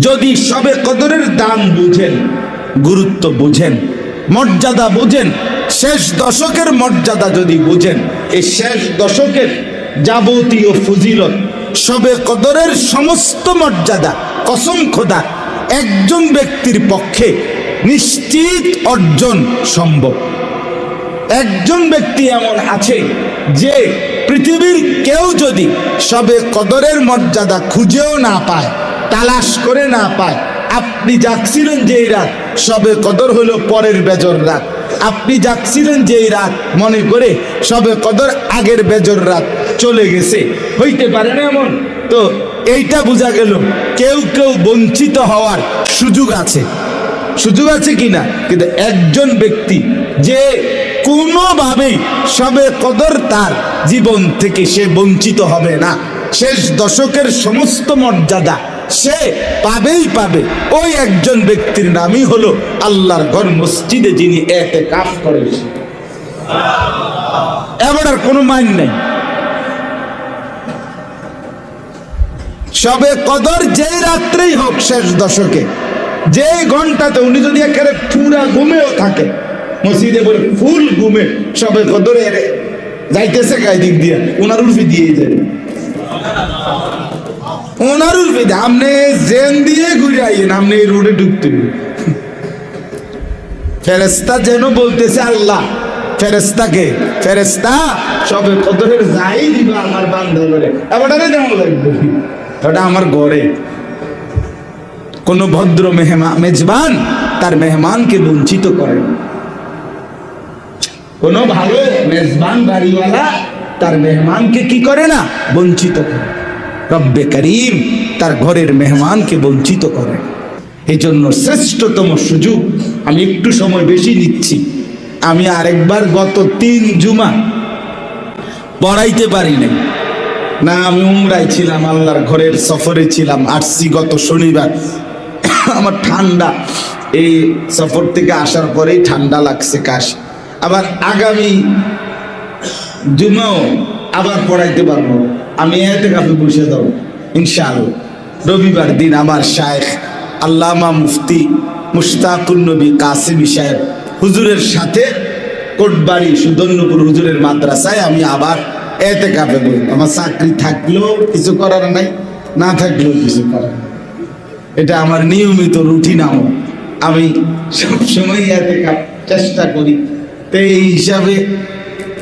যদি শবে কদরের দাম বুঝেন, গুরুত্ব বুঝেন, মর্যাদা বুঝেন, শেষ দশকের মর্যাদা যদি বুঝেন, এই শেষ দশকের যাবতীয় ফজিলত, শবে কদরের সমস্ত মর্যাদা, কসম খোদা একজন ব্যক্তির পক্ষে নিশ্চিত অর্জন সম্ভব। একজন ব্যক্তি এমন আছে যে পৃথিবীর কেউ যদি শবে কদরের মর্যাদা খুঁজেও না পায়, তালাশ করে না পায়, আপনি যাচ্ছিলেন যে রাত, শবে কদর হলো পরের বেজর রাত, আপনি যাচ্ছিলেন যে রাত মনে করে শবে কদর আগের বেজর রাত চলে গেছে, হইতে পারে না এমন? তো এইটা বোঝা গেল কেউ কেউ বঞ্চিত হওয়ার সুযোগ আছে, সুযোগ আছে কিনা। কিন্তু একজন ব্যক্তি যে কোনোভাবেই শবে কদর তার জীবন থেকে সে বঞ্চিত হবে না, শেষ দশকের সমস্ত মর্যাদা সে পাবেই পাবে, ওই একজন ব্যক্তির নামই হলো আল্লাহর ঘর মসজিদে যিনি ইতিকাফ করেন। এবার আর কোনো মান নেই। শবে কদর যেই রাত্রেই হোক শেষ দশকে, যে ঘন্টাতে উনি যদি একেবারে পুরা ঘুমেও থাকে, মসজিদে বলে ফুল ঘুমে শবে কদরে যাইতেছে গায়ে দিক দিয়ে, ওনার উল্ফি দিয়ে যায়, ওনার উল্ফি দিয়ে আপনি জেন দিয়ে ঘুরে আইয়েন, আপনি এই রোডে ঢুকতে। ফেরেস্তা যেন বলতেছে আল্লাহ ফেরেস্তাকে, ফেরেস্তা শবে কদরের যাই দিবা আমার বান্দা করে, এবারে যেমন লাগবে ওটা আমার ঘরে। কোন ভদ্র মেজবান তার মেহমানকে বঞ্চিত করে, কোন ভালো মেজবান বাড়িওয়ালা তার মেহমানকে কি করে না, বঞ্চিত করে। রব্বে করিম তার ঘরের মেহমানকে বঞ্চিত করে। এই জন্য শ্রেষ্ঠতম সুযোগ, আমি একটু সময় বেশি নিচ্ছি, আমি আরেকবার গত 3 জুমা পড়াইতে পারি নাই না, আমি উমরায় ছিলাম, আল্লাহর ঘরের সফরে ছিলাম, আসছি গত শনিবার। আমার ঠান্ডা, এই সফর থেকে আসার পরেই ঠান্ডা লাগছে, কাশ। আবার আগামী জুমাও আবার পড়াইতে পারবো, আমি ইতিকাফে বসে যাব ইনশাআল্লাহ। রবিবার দিন আমার শায়েখ আল্লামা মুফতি মুশতাকুন নবী কাসিমি সাহেব হুজুরের সাথে কোটবাড়ি সুদর্ণপুর হুজুরের মাদ্রাসায় আমি আবার ইতিকাফে বলব। আমার চাকরি থাকলেও কিছু করার নাই, না থাকলেও কিছু করার নাই, এটা আমার নিয়মিত রুটিন। আমি সবসময় ইতিকাফ চেষ্টা করি, তো এই হিসাবে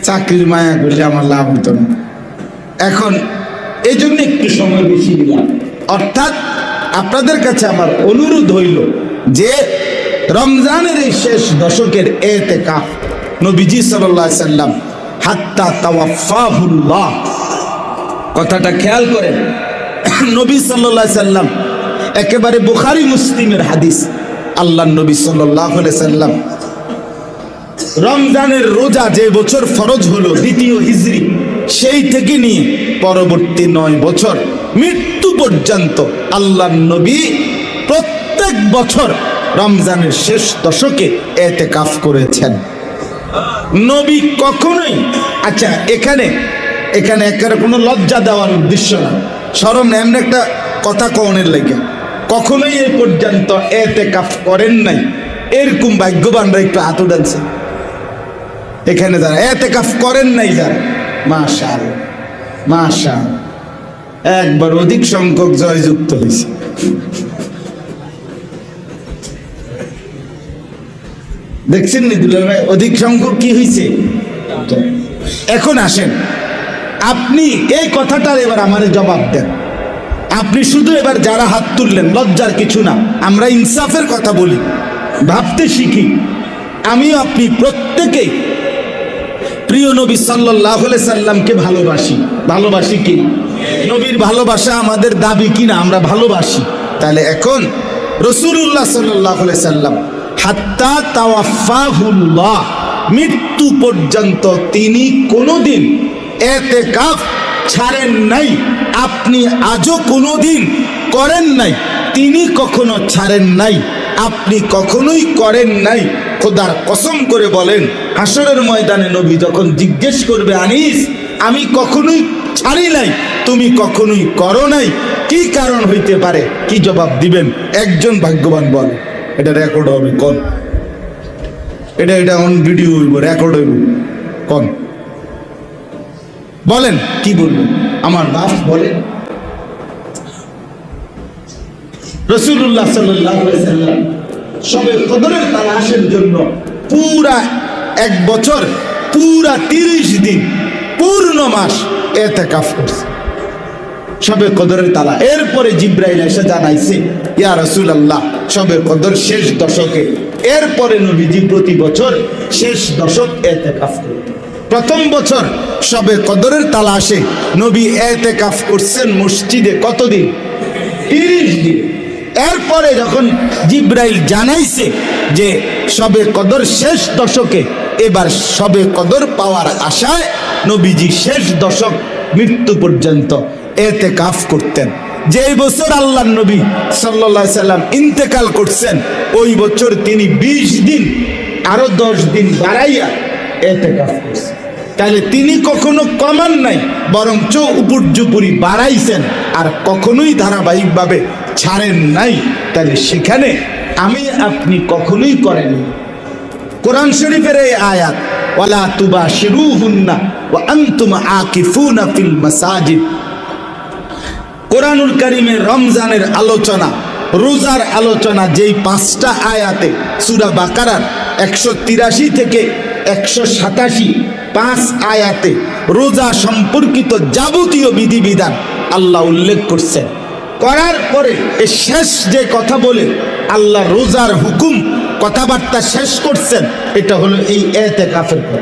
চাকরির মায়া করলে আমার লাভ হতো না। এখন এই জন্য একটু সময় বেশি দিলাম। অর্থাৎ আপনাদের কাছে আমার অনুরোধ হইল যে রমজানের এই শেষ দশকের ইতিকাফ নবীজি সাল্লাল্লাহু আলাইহি সাল্লাম হাত্তা তাওয়াফাহুল্লাহ, কথাটা খেয়াল করেন, নবী সাল্লাল্লাহু আলাইহি সাল্লাম একেবারে বুখারী মুসলিমের হাদিস, আল্লাহর নবী সাল্লাল্লাহু আলাইহি সাল্লাম রমজানের রোজা যে বছর ফরজ হলো 2য় হিজরি, সেই থেকে নিয়ে পরবর্তী 9 বছর মৃত্যু পর্যন্ত আল্লাহর নবী প্রত্যেক বছর রমজানের শেষ দশকে ইতিকাফ করেছেন। নবী কখনোই, আচ্ছা এখানে একেবারে কোনো লজ্জা দেওয়ার উদ্দেশ্য না, শরম না, এমন একটা কথা কওনের লাগে, কখনোই এ পর্যন্ত ইতিকাফ করেন নাই এরকম ভাগ্যবানরা একটু হাত উঠাচ্ছে এখানে, যারা ইতিকাফ করেন নাই যারা, মাশাআল্লাহ মাশাআল্লাহ, একবার অধিক সংখ্যক জয়যুক্ত হয়েছে। দেখছেন নি দুলাল ভাই, অধিক সংখ্যক কি হয়েছে? এখন আসেন আপনি এই কথাটার এবার আমারে জবাব দেন। আপনি শুধু এবার যারা হাত তুললেন, লজ্জার কিছু না, আমরা ইনসাফের কথা বলি, ভাবতে শিখি। আমি আপনি প্রত্যেকেই প্রিয় নবী সাল্লাল্লাহু আলাইহি সাল্লামকে ভালোবাসি, ভালোবাসি কি? নবীর ভালোবাসা আমাদের দাবি কিনা আমরা ভালোবাসি। তাহলে এখন রাসূলুল্লাহ সাল্লাল্লাহু আলাইহি সাল্লাম হাত্তা তাওয়াফাহুল্লাহ, মৃত্যু পর্যন্ত তিনি কোনোদিন ইতিকাফ ছাড়েন নাই। আপনি আজও কোনোদিন করেন নাই, তিনি কখনো ছাড়েন নাই, আপনি কখনোই করেন নাই। খোদার কসম করে বলেন, হাসরের ময়দানে নবী যখন জিজ্ঞেস করবে, আনিস আমি কখনোই ছাড়ি নাই, তুমি কখনোই করো নাই, কি কারণ হইতে পারে? কি জবাব দিবেন? একজন ভাগ্যবান বল। এটা রেকর্ড হবে কোন? এটা অন ভিডিও হইব, রেকর্ড হইব কোন? বলেন কি বলবেন? আমার বাপ বলেন রাসূলুল্লাহ সাল্লাল্লাহু আলাইহি ওয়াসাল্লাম শবে কদরের তালাশের জন্য পুরা এক বছর, পুরা 30 দিন, পূর্ণ মাস ইতিকাফ করছে শবে কদরের তালা। এরপরে জিবরাইল এসে জানাইছে, ইয়া রাসূলুল্লাহ শবে কদর শেষ দশকে। এরপরে নবীজি প্রতি বছর শেষ দশক ইতিকাফ করতেন। প্রথম বছর শবে কদরের তালাশে নবী ইতিকাফ করছেন মসজিদে কতদিন? 30 দিন। এরপরে যখন জিবরাইল জানাইছে যে শবে কদর শেষ দশকে, এবার শবে কদর পাওয়ার আশায় নবীজি শেষ দশক মৃত্যু পর্যন্ত ইতিকাফ করতেন। যে বছর আল্লাহর নবী সাল্লাল্লাহু আলাইহি সাল্লাম ইন্তেকাল করছেন, ওই বছর তিনি 20 দিন আরো 10 দিন বাড়াইয়া ইতিকাফ করছেন। তাহলে তিনি কখনো কমান নাই, বরঞ্চ উপর্যুপরি বাড়াইছেন, আর কখনোই ধারাবাহিকভাবে ছাড়েন নাই। তাহলে সেখানে আমি আপনি কখনোই করেননি। কোরআন শরীফের এই আয়াত, ওয়ালা তুবাশিরুহুন্না ওয়া আনতুম আকিফুনা ফিল মাসাজিদ, কোরআনুল কারীমের রমজানের আলোচনা, রোজার আলোচনা, যেই 5টা আয়াতে সূরা বাকারার 183 থেকে 187 5 আয়াতে রোজা সম্পর্কিত যাবতীয় বিধিবিধান আল্লাহ উল্লেখ করছেন। করার পরে এই শেষ যে কথা বলে আল্লাহ রোজার হুকুম কথাবার্তা শেষ করছেন, এটা হলো এই ইতিকাফের পর।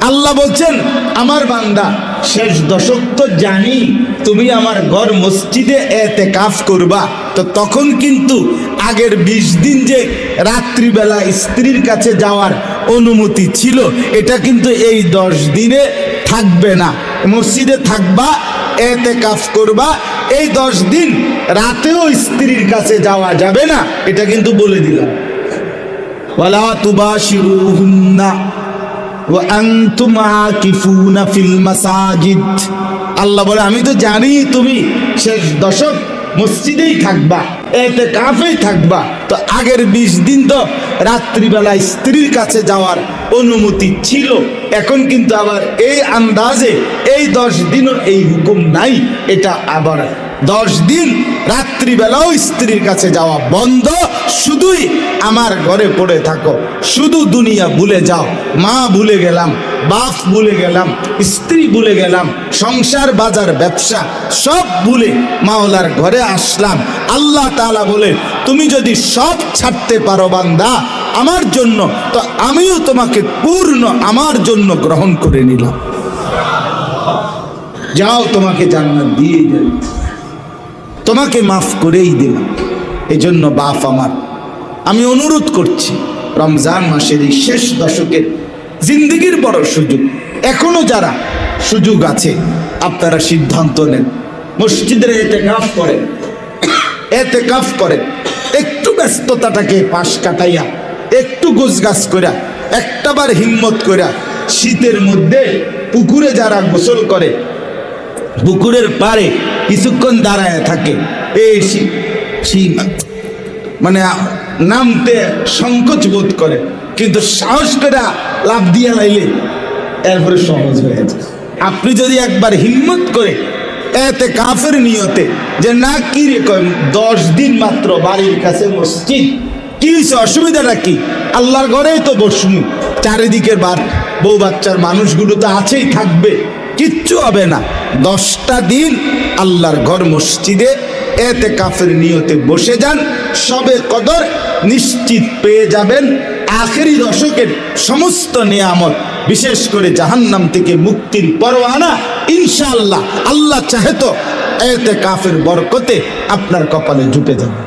আল্লাহ বলছেন, আমার বান্দা শেষ দশক তো জানি তুমি আমার ঘর মসজিদে ইতিকাফ করবা, তো তখন কিন্তু আগের 20 দিন যে রাত্রিবেলা স্ত্রীর কাছে যাওয়ার অনুমতি ছিল, এটা কিন্তু এই 10 দিনে থাকবে না। মসজিদে থাকবা, ইতিকাফ করবা, এই 10 দিন রাতেও স্ত্রীর কাছে যাওয়া যাবে না, এটা কিন্তু বলে দিলাম। ওয়ালা তুবাশিরুহুন্না ওয়া আনতুম আকিফুনা ফিল মাসাজিদ, আল্লাহ বলে আমি তো জানি তুমি শেষ দশক মসজিদেই থাকবা, ইতিকাফেই থাকবা, তো আগের 20 দিন তো রাত্রিবেলা স্ত্রীর কাছে যাওয়ার অনুমতি ছিল, এখন কিন্তু আবার এই আন্দাজে এই 10 দিনও এই হুকুম নাই, এটা আবার 10 দিন রাত্রিবেলাও স্ত্রীর কাছে যাওয়া বন্ধ, শুধুই আমার ঘরে পড়ে থাকো, শুধু দুনিয়া ভুলে যাও। মা ভুলে গেলাম, বাপ ভুলে গেলাম, স্ত্রী ভুলে গেলাম, সংসার বাজার ব্যবসা সব ভুলে মাওলার ঘরে আসলাম। আল্লাহ তাআলা বলে, তুমি যদি সব ছাড়তে পারো বান্দা আমার জন্য, তো আমিও তোমাকে পূর্ণ আমার জন্য গ্রহণ করে নিলাম। যাও, তোমাকে জান্নাত দিয়ে দিলাম, তোমাকে মাফ করেই দিলাম। এই জন্য বাপ আমার, আমি অনুরোধ করছি, রমজান মাসের এই শেষ দশকের জিন্দেগির বড় সুযোগ, এখনো যারা সুযোগ আছে আপনারা সিদ্ধান্ত নেন, মসজিদের ইতিকাফ করেন, ইতিকাফ করেন। একটু ব্যস্ততাটাকে পাশ কাটাইয়া, একটু গোছগাছ কইরা, একটাবার হিম্মত কইরা, শীতের মধ্যে পুকুরে যারা গোসল করে, পুকুরের পাড়ে কিছুক্ষণ দাঁড়ায় থাকে, এই মানে নামতে সংকোচ বোধ করে, কিন্তু সাহস করে লাফ দিয়া লাইলে এরপরে সহজ হয়ে যায়। আপনি যদি একবার হিম্মত করে ইতিকাফের নিয়তে, যে না কি রে, 10 দিন মাত্র, বাড়ির কাছে মসজিদ, কি হয়েছে, অসুবিধাটা কি, আল্লাহর ঘরেই তো বসবো, চারিদিকের বউ বাচ্চার মানুষগুলো তো আছেই, থাকবে, কিচ্ছু হবে না। 10টা দিন আল্লাহর ঘর মসজিদে ইতিকাফের নিয়তে বসে যান, শবে কদর নিশ্চিত পেয়ে যাবেন। আখেরি দশকের সমস্ত নিয়ামত, বিশেষ করে জাহান্নাম থেকে মুক্তির পরোয়ানা ইনশাআল্লাহ আল্লাহ চাহে তো ইতিকাফের বরকতে আপনার কপালে জুটে যাবে,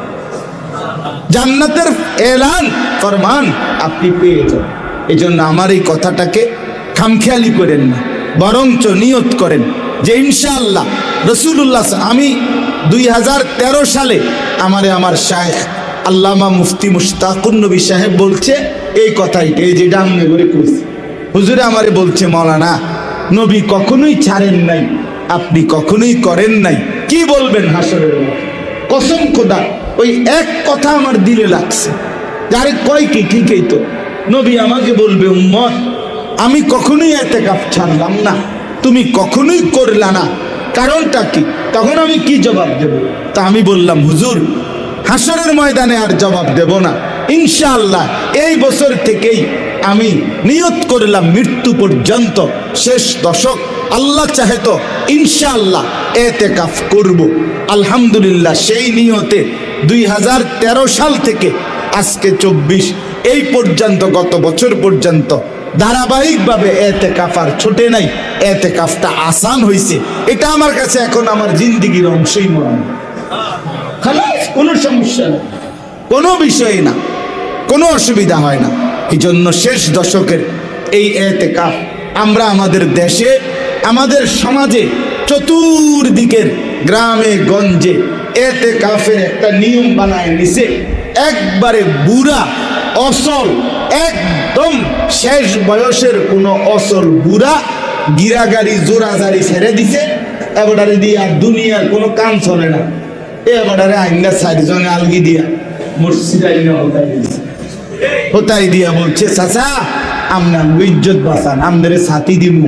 জান্নাতের এলান ফরমান আপনি পেয়ে যাবেন। এই জন্য আমার এই কথাটাকে খামখেয়ালি করেন না, বরঞ্চ নিয়ত করেন যে ইনশাআল্লাহ রাসূলুল্লাহ, আমি 2013 সালে আমার শায়েখ আল্লামা মুফতি মুশতাকুর নবী সাহেব বলছে এই কথাই, এই যে ডামনে করে কইছে, হুজুরে আমারে বলছে, মাওলানা নবী কখনোই ছাড়েন নাই, আপনি কখনোই করেন নাই, কি বলবেন হাসরের মাঠে? কসম খোদা ওই এক কথা আমার দিলে লাগছে, যারে কয় কি ঠিকই তো, নবী আমাকে বলবে উম্মত আমি কখনোই ইতিকাফ ছাড়লাম না, তুমি কখনোই করলা না, কারণটা কি? তখন আমি কি জবাব দেব? তা আমি বললাম হুজুর হাসরের ময়দানে আর জবাব দেব না, ইনশাআল্লাহ এই বছর থেকেই আমি নিয়ত করলাম মৃত্যু পর্যন্ত শেষ দশক আল্লাহ চাহে তো ইনশাআল্লাহ ইতিকাফ করব। আলহামদুলিল্লাহ সেই নিয়তে 2013 সাল থেকে আজকে 24 এই পর্যন্ত, গত বছর পর্যন্ত ধারাবাহিকভাবে ইতিকাফ আর ছুটে নাই। ইতিকাফটা আসান হয়েছে, এটা আমার কাছে এখন আমার জিন্দেগির অংশই মনে হয়। খালাস, কোনো সমস্যা না, কোনো বিষয় না, কোনো অসুবিধা হয় না। এই জন্য শেষ দশকের এই ইতিকাফ আমরা আমাদের দেশে, আমাদের সমাজে, চতুর্দিকের গ্রামে গঞ্জে ইতিকাফের একটা নিয়ম বানায় নিছে। একবারে বুড়া অসল, একদম শেষ বয়সের কোনো অসল বুড়া গিরাগাড়ি জোরাজারি ছেড়ে দিছে, এবারে দিয়ে আর দুনিয়ার কোনো কাম চলে না। এবারে আইনা 4 জনে আলগি দিয়া মসজিদ আইনা হতাই দিয়া বলছে চাচা আমরা ইজ্জত বাঁচান, আমনের ছাতি দিমু,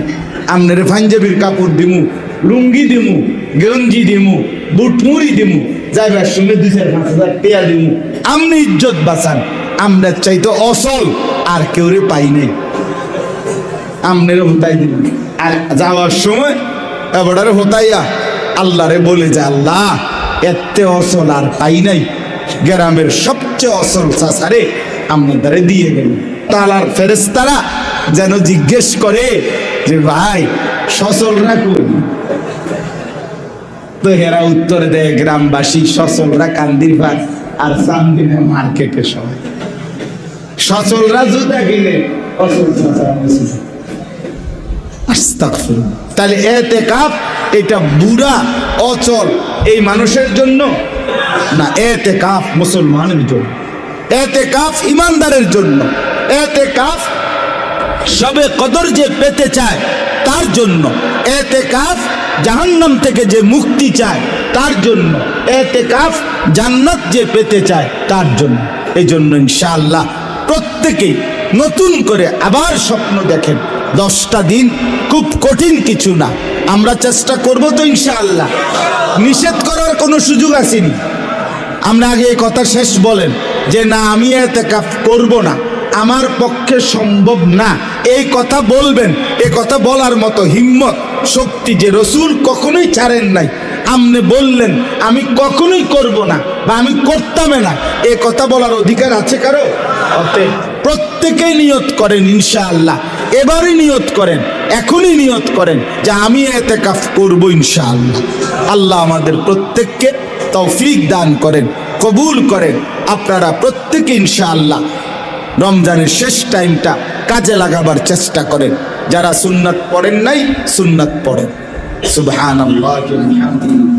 আমনের পাঞ্জাবির কাপড় দিমু, লুঙ্গি দিমু, গঞ্জি দিমু, বুটমুড়ি দিমু, যাইবার সঙ্গে 2-4-5 টাকা দিমু, আমনি ইজ্জত বাঁচান। আমরা চাইতো অসল আর কেউ রে পাই নাই, আমনের হতাই দিমু। আর যাওয়ার সময় এবারে হতাইয়া আল্লাহরে বলে যে আল্লাহ এতে অসল আর পাই নাই, গ্রামের সবচেয়ে অসল চাচারে আপনাদের দিয়ে গেল। তালার ফেরেশতারা যেন জিজ্ঞেস করে যে ভাই সচলরা কই? তো হেরা উত্তর দেয় গ্রামবাসী সচলরা কান্দির ভাই আর চান্দিনে মার্কেটে সবাই, সচলরা জুতা কিনে অসল চাচা। আস্তাগফিরুল্লাহ। তাহলে ইতিকাফ এটা বুড়া অচল এই মানুষের জন্য না, ইতিকাফ মুসলমানের জন্য, ইতিকাফ ইমানদারের জন্য, ইতিকাফ সবে কদর যে পেতে চায় তার জন্য, ইতিকাফ জাহান্নাম থেকে যে মুক্তি চায় তার জন্য, ইতিকাফ জান্নাত যে পেতে চায় তার জন্য। এই জন্য ইনশাআল্লাহ প্রত্যেকেই নতুন করে আবার স্বপ্ন দেখেন। 10টা দিন খুব কঠিন কিছু না, আমরা চেষ্টা করব তো ইনশাআল্লাহ। নিষেধ করার কোনো সুযোগ আসেনি। আমরা আগে এই কথা শেষ বলেন যে না আমি ইতিকাফ করব না, আমার পক্ষে সম্ভব না, এই কথা বলবেন। এই কথা বলার মতো হিম্মত শক্তি যে রসুল কখনোই ছাড়েন নাই। আপনি বললেন আমি কখনোই করব না বা আমি করতাম না, এই কথা বলার অধিকার আছে কারো? অতএব প্রত্যেকেই নিয়ত করেন ইনশাআল্লাহ, এবারই নিয়ত করেন, এখনই নিয়ত করেন যে আমি ইতিকাফ করব ইনশাআল্লাহ। আল্লাহ আমাদের প্রত্যেককে তৌফিক দান করেন, কবুল করেন। আপনারা প্রত্যেকে ইনশাআল্লাহ রমজানের শেষ টাইমটা কাজে লাগাবার চেষ্টা করেন। যারা সুন্নাত পড়েন নাই সুন্নাত পড়েন। সুবহানাল্লাহি ওয়া বিহামদিহি।